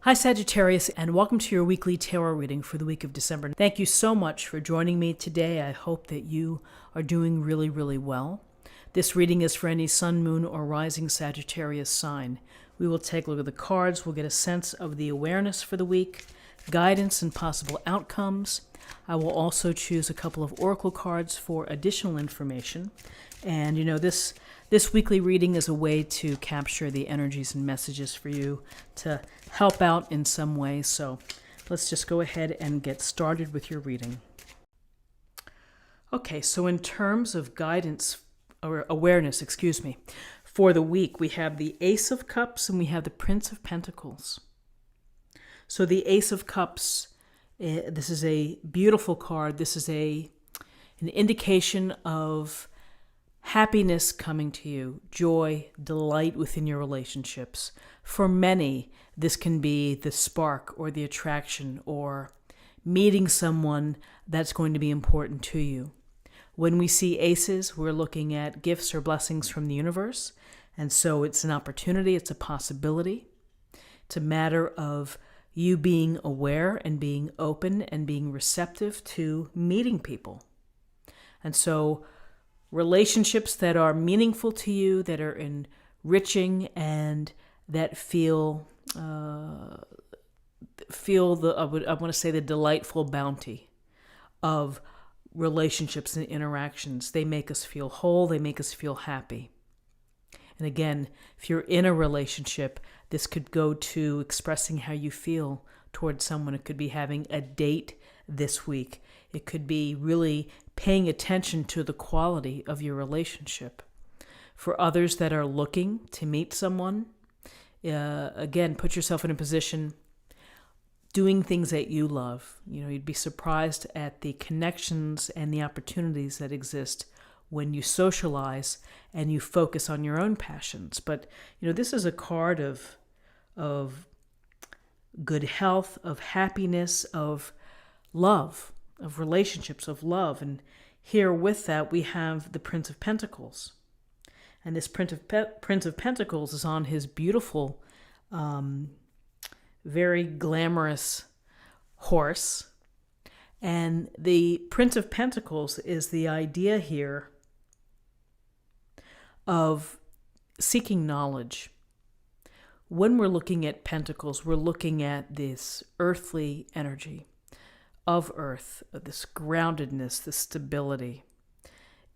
Hi Sagittarius, and welcome to your weekly tarot reading for the week of December. Thank you so much for joining me today. I hope that you are doing really, really well. This reading is for any sun, moon, or rising Sagittarius sign. We will take a look at the cards. We'll get a sense of the awareness for the week, guidance and possible outcomes. I will also choose a couple of oracle cards for additional information. And this weekly reading is a way to capture the energies and messages for you to help out in some way. So let's just go ahead and get started with your reading. Okay, so in terms of guidance, or awareness, for the week, we have the Ace of Cups and we have the Prince of Pentacles. So the Ace of Cups, this is a beautiful card. This is an indication of happiness coming to you, joy, delight within your relationships. For many, this can be the spark or the attraction or meeting someone that's going to be important to you. When we see aces, we're looking at gifts or blessings from the universe. And so it's an opportunity, it's a possibility. It's a matter of you being aware and being open and being receptive to meeting people. And so relationships that are meaningful to you, that are enriching, and that feel the delightful bounty of relationships and interactions. They make us feel whole. They make us feel happy. And again, if you're in a relationship, this could go to expressing how you feel towards someone. It could be having a date this week. It could be really paying attention to the quality of your relationship. For others that are looking to meet someone, again, put yourself in a position doing things that you love. You'd be surprised at the connections and the opportunities that exist when you socialize and you focus on your own passions. But, this is a card of good health, of happiness, of love, of relationships, of love. And here with that, we have the Prince of Pentacles. And this Prince of Pentacles is on his beautiful, very glamorous horse. And the Prince of Pentacles is the idea here of seeking knowledge. When we're looking at pentacles, we're looking at this earthly energy of earth, this groundedness, this stability.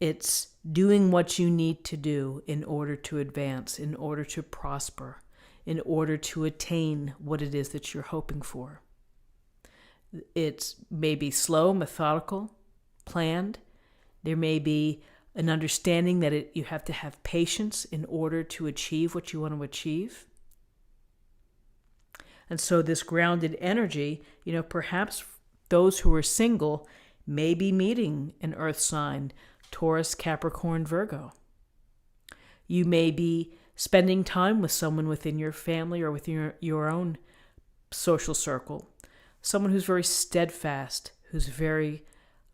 It's doing what you need to do in order to advance, in order to prosper, in order to attain what it is that you're hoping for. It's maybe slow, methodical, planned. There may be an understanding that you have to have patience in order to achieve what you want to achieve. And so this grounded energy, perhaps those who are single may be meeting an earth sign, Taurus, Capricorn, Virgo. You may be spending time with someone within your family or within your own social circle, someone who's very steadfast, who's very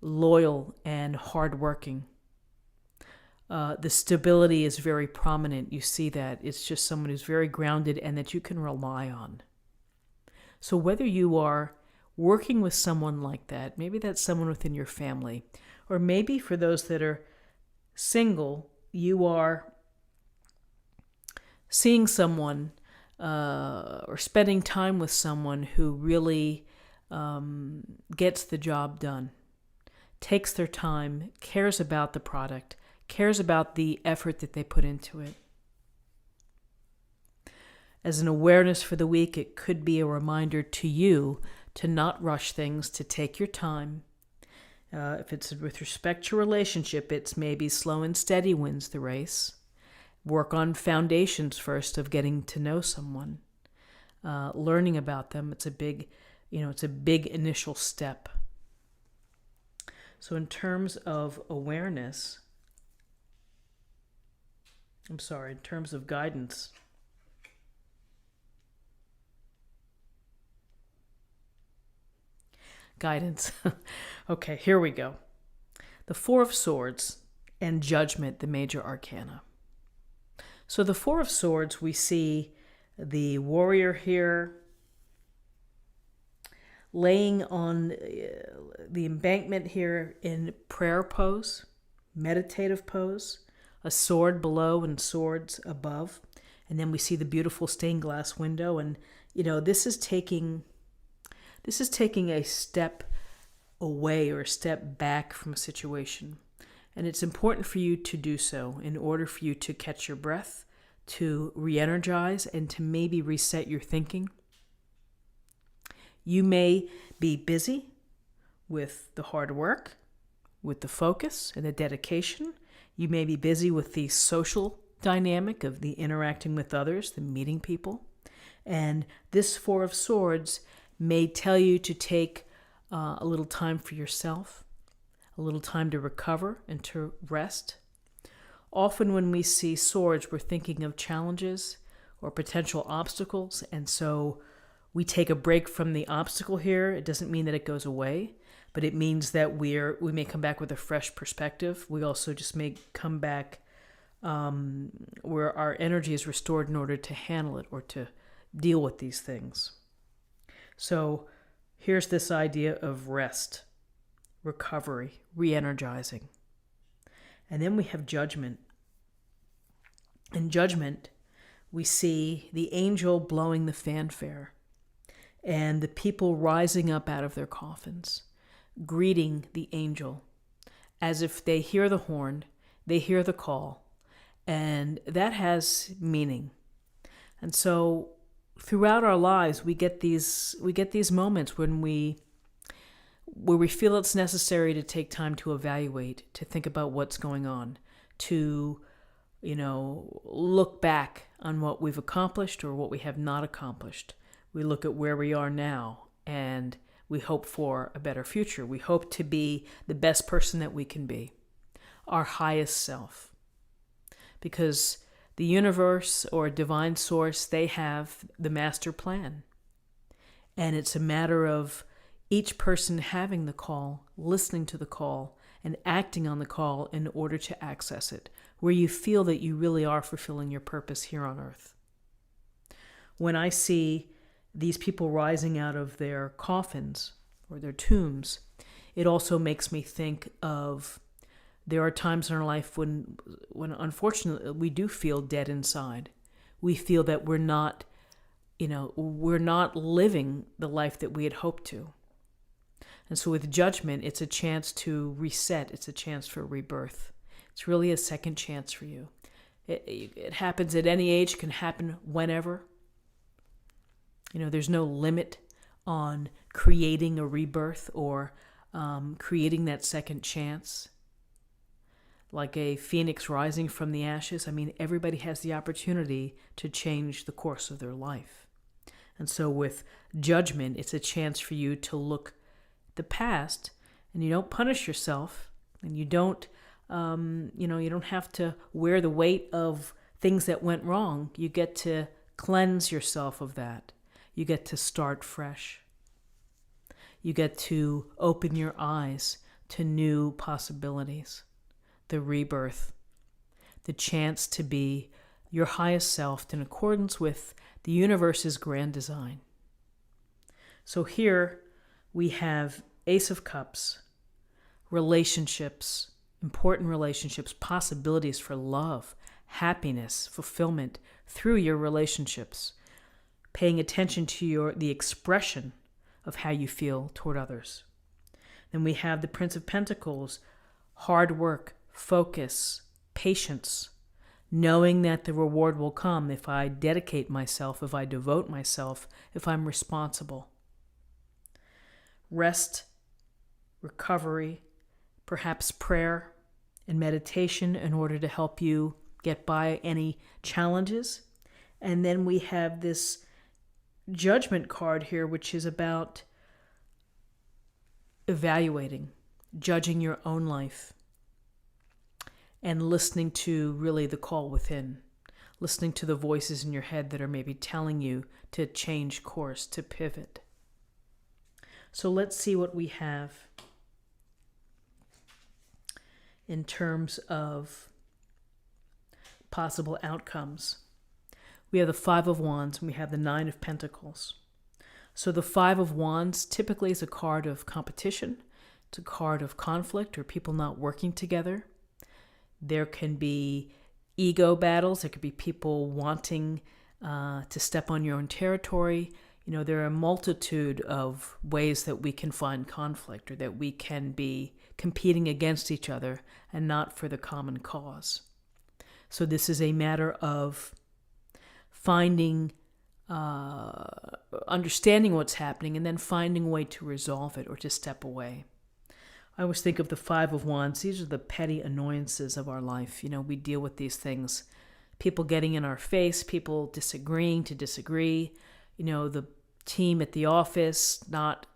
loyal and hardworking. The stability is very prominent. You see that. It's just someone who's very grounded and that you can rely on. So whether you are working with someone like that, maybe that's someone within your family, or maybe for those that are single, you are seeing someone or spending time with someone who really gets the job done, takes their time, cares about the product, cares about the effort that they put into it. As an awareness for the week, it could be a reminder to you to not rush things, to take your time. If it's with respect to relationship, it's maybe slow and steady wins the race. Work on foundations first of getting to know someone, learning about them. It's a big initial step. So in terms of awareness, in terms of guidance, okay, here we go. The Four of Swords and Judgment, the major arcana. So the Four of Swords, we see the warrior here, laying on the embankment here in prayer pose, meditative pose, a sword below and swords above. And then we see the beautiful stained glass window. And, this is taking a step away or a step back from a situation. And it's important for you to do so in order for you to catch your breath, to re-energize, and to maybe reset your thinking. You may be busy with the hard work, with the focus and the dedication. You may be busy with the social dynamic of the interacting with others, the meeting people. And this Four of Swords may tell you to take a little time for yourself, a little time to recover and to rest. Often when we see swords, we're thinking of challenges or potential obstacles, and so we take a break from the obstacle here. It doesn't mean that it goes away, but it means that we may come back with a fresh perspective. We also just may come back where our energy is restored in order to handle it or to deal with these things. So here's this idea of rest, recovery, re-energizing. And then we have judgment. In judgment, we see the angel blowing the fanfare and the people rising up out of their coffins, greeting the angel as if they hear the horn, they hear the call, and that has meaning. And so throughout our lives, we get these moments where we feel it's necessary to take time to evaluate, to think about what's going on, to look back on what we've accomplished or what we have not accomplished. We look at where we are now and we hope for a better future. We hope to be the best person that we can be, our highest self. Because the universe or divine source, they have the master plan. And it's a matter of each person having the call, listening to the call, and acting on the call in order to access it, where you feel that you really are fulfilling your purpose here on earth. When I see these people rising out of their coffins or their tombs, it also makes me think of there are times in our life when unfortunately we do feel dead inside. We feel that we're not living the life that we had hoped to. And so with judgment, it's a chance to reset. It's a chance for rebirth. It's really a second chance for you. It happens at any age, can happen whenever. There's no limit on creating a rebirth or creating that second chance. Like a phoenix rising from the ashes. Everybody has the opportunity to change the course of their life. And so with judgment, it's a chance for you to look at the past, and you don't punish yourself, and you don't have to wear the weight of things that went wrong. You get to cleanse yourself of that. You get to start fresh. You get to open your eyes to new possibilities. The rebirth, the chance to be your highest self in accordance with the universe's grand design. So here we have Ace of Cups, relationships, important relationships, possibilities for love, happiness, fulfillment through your relationships, paying attention to the expression of how you feel toward others. Then we have the Prince of Pentacles, hard work, focus, patience, knowing that the reward will come if I dedicate myself, if I devote myself, if I'm responsible. Rest, recovery, perhaps prayer and meditation in order to help you get by any challenges. And then we have this judgment card here, which is about evaluating, judging your own life, and listening to really the call within, listening to the voices in your head that are maybe telling you to change course, to pivot. So let's see what we have in terms of possible outcomes. We have the Five of Wands and we have the Nine of Pentacles. So the Five of Wands typically is a card of competition. It's a card of conflict or people not working together. There can be ego battles. There could be people wanting to step on your own territory. There are a multitude of ways that we can find conflict, or that we can be competing against each other and not for the common cause. So this is a matter of finding, understanding what's happening, and then finding a way to resolve it or to step away. I always think of the Five of Wands. These are the petty annoyances of our life. We deal with these things. People getting in our face, people disagreeing to disagree, the team at the office not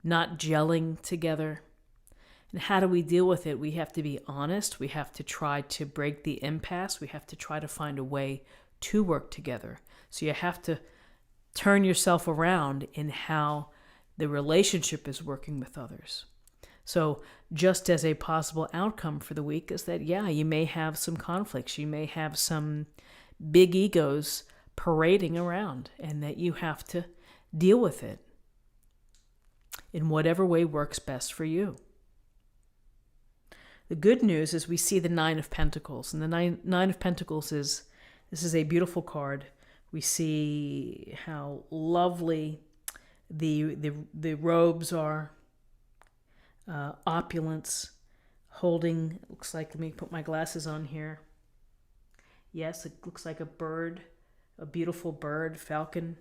gelling together. And how do we deal with it? We have to be honest. We have to try to break the impasse. We have to try to find a way to work together. So you have to turn yourself around in how the relationship is working with others. So just as a possible outcome for the week is that, you may have some conflicts. You may have some big egos parading around, and that you have to deal with it in whatever way works best for you. The good news is we see the Nine of Pentacles. And the Nine of Pentacles this is a beautiful card. We see how lovely the robes are. Opulence, holding, looks like, let me put my glasses on here. Yes, it looks like a bird, a beautiful bird, falcon.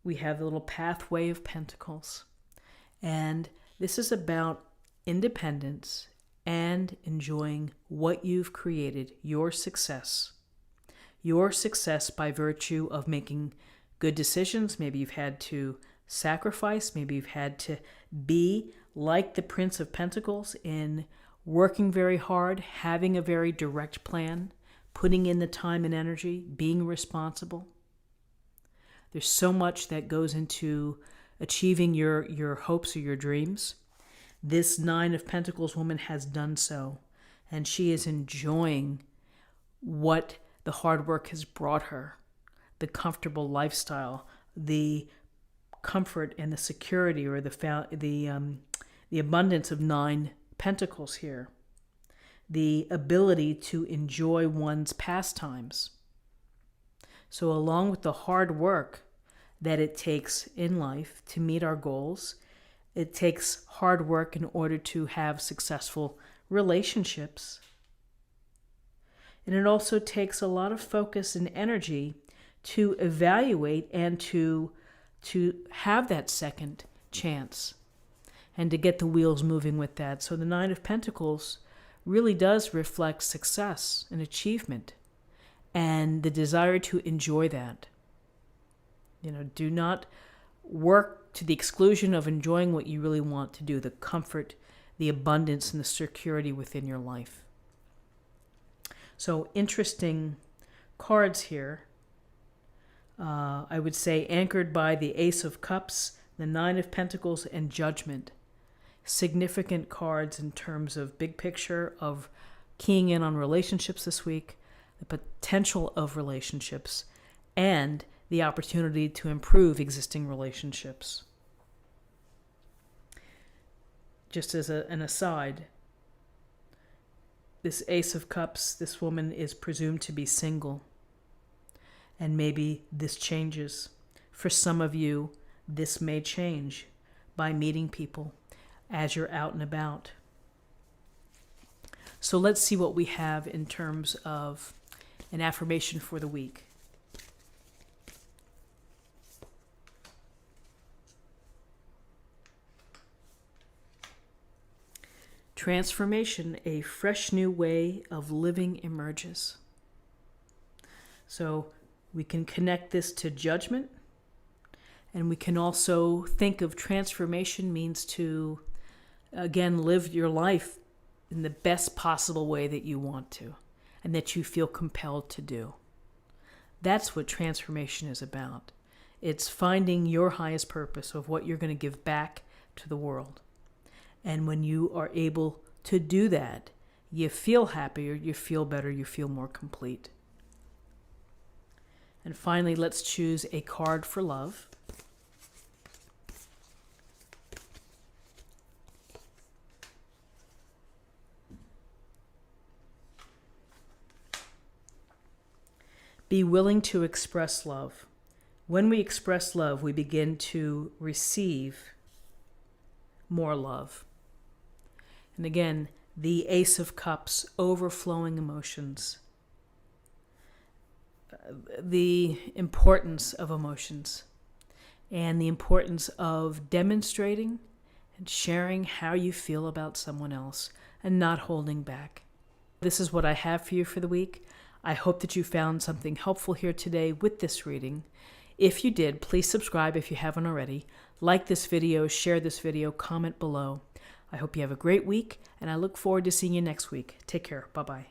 We have the little pathway of pentacles. And this is about independence and enjoying what you've created, your success. Your success by virtue of making good decisions. Maybe you've had to sacrifice. Maybe you've had to be like the Prince of Pentacles in working very hard, having a very direct plan, putting in the time and energy, being responsible. There's so much that goes into achieving your hopes or your dreams. This Nine of Pentacles woman has done so, and she is enjoying what the hard work has brought her, the comfortable lifestyle, the comfort and the security, or the abundance of Nine Pentacles here, the ability to enjoy one's pastimes. So along with the hard work that it takes in life to meet our goals, it takes hard work in order to have successful relationships. And it also takes a lot of focus and energy to evaluate and to have that second chance and to get the wheels moving with that. So the Nine of Pentacles really does reflect success and achievement and the desire to enjoy that. Do not work to the exclusion of enjoying what you really want to do, the comfort, the abundance, and the security within your life. So interesting cards here. I would say anchored by the Ace of Cups, the Nine of Pentacles, and Judgment. Significant cards in terms of big picture of keying in on relationships this week, the potential of relationships, and the opportunity to improve existing relationships. Just as an aside, this Ace of Cups, this woman is presumed to be single. And maybe this changes. For some of you, this may change by meeting people as you're out and about. So let's see what we have in terms of an affirmation for the week. Transformation, a fresh new way of living emerges. So we can connect this to judgment, and we can also think of transformation means to, again, live your life in the best possible way that you want to and that you feel compelled to do. That's what transformation is about. It's finding your highest purpose of what you're going to give back to the world. And when you are able to do that, you feel happier, you feel better, you feel more complete. And finally, let's choose a card for love. Be willing to express love. When we express love, we begin to receive more love. And again, the Ace of Cups, overflowing emotions. The importance of emotions and the importance of demonstrating and sharing how you feel about someone else and not holding back. This is what I have for you for the week. I hope that you found something helpful here today with this reading. If you did, please subscribe if you haven't already. Like this video, share this video, comment below. I hope you have a great week, and I look forward to seeing you next week. Take care. Bye-bye.